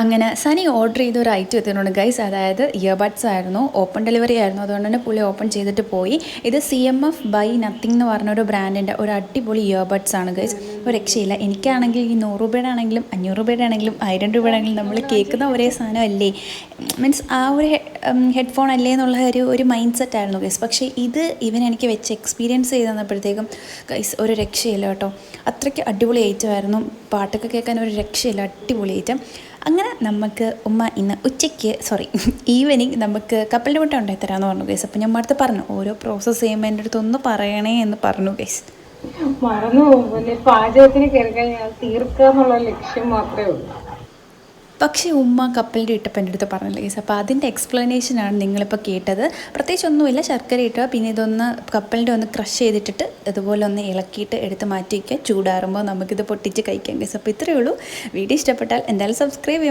അങ്ങനെ സനി ഓർഡർ ചെയ്ത ഒരു ഐറ്റം എത്തിയിട്ടുണ്ട് ഗൈസ്. അതായത് ഇയർബഡ്സ് ആയിരുന്നു, ഓപ്പൺ ഡെലിവറി ആയിരുന്നു. അതുകൊണ്ട് തന്നെ പുള്ളി ഓപ്പൺ ചെയ്തിട്ട് പോയി. ഇത് CMF ബൈ നത്തിങ് എന്ന് പറഞ്ഞൊരു ബ്രാൻഡിൻ്റെ ഒരു അടിപൊളി ഇയർബഡ്സ് ആണ് ഗൈസ്. ഒരു രക്ഷയില്ല. എനിക്കാണെങ്കിൽ ഈ 100 രൂപയുടെ ആണെങ്കിലും 500 രൂപയുടെ ആണെങ്കിലും 1000 രൂപയുടെ ആണെങ്കിലും നമ്മൾ കേൾക്കുന്ന ഒരേ സാധനം അല്ലേ, മീൻസ് ആ ഒരു ഹെഡ്ഫോൺ അല്ലേ എന്നുള്ള ഒരു മൈൻഡ് സെറ്റ് ആയിരുന്നു ഗൈസ്. പക്ഷേ ഇത് എനിക്ക് വെച്ച് എക്സ്പീരിയൻസ് ചെയ്ത് തന്നപ്പോഴത്തേക്കും ഗൈസ് ഒരു രക്ഷയില്ല കേട്ടോ. അത്രയ്ക്ക് അടിപൊളി ഐറ്റം ആയിരുന്നു. പാട്ടൊക്കെ കേൾക്കാൻ ഒരു രക്ഷയില്ല, അടിപൊളി ഐറ്റം. അങ്ങനെ നമുക്ക് ഉമ്മ ഇന്ന് ഈവനിങ് നമുക്ക് കപ്പലിൻ്റെ മുട്ട ഉണ്ടായി തരാമെന്ന് പറഞ്ഞു ഗൈസ്. അപ്പം ഞാൻ അടുത്ത് പറഞ്ഞു ഓരോ പ്രോസസ്സ് ചെയ്യുമ്പോൾ എൻ്റെ അടുത്ത് ഒന്ന് പറയണേ എന്ന് പറഞ്ഞു ഗൈസ്. മറന്നു പോകുമ്പോൾ പാചകത്തിന് കയറി കഴിഞ്ഞാൽ തീർക്കുക എന്നുള്ള ലക്ഷ്യം മാത്രമേ ഉള്ളൂ. പക്ഷേ ഉമ്മ കപ്പലിൻ്റെ ഇട്ടപ്പം എൻ്റെ അടുത്ത് പറഞ്ഞില്ല ഗൈസ്. അപ്പോൾ അതിൻ്റെ എക്സ്പ്ലനേഷനാണ് നിങ്ങളിപ്പോൾ കേട്ടത്. പ്രത്യേകിച്ച് ഒന്നുമില്ല, ശർക്കര ഇട്ടുക, പിന്നെ ഇതൊന്ന് കപ്പലിൻ്റെ ഒന്ന് ക്രഷ് ചെയ്തിട്ടിട്ട് ഇതുപോലെ ഒന്ന് ഇളക്കിയിട്ട് എടുത്ത് മാറ്റി വയ്ക്കുക. ചൂടാറുമ്പോൾ നമുക്കിത് പൊട്ടിച്ച് കഴിക്കാം ഗൈസ്. അപ്പോൾ ഇത്രയേ ഉള്ളൂ. വീഡിയോ ഇഷ്ടപ്പെട്ടാൽ എന്തായാലും സബ്സ്ക്രൈബ് ചെയ്യാം.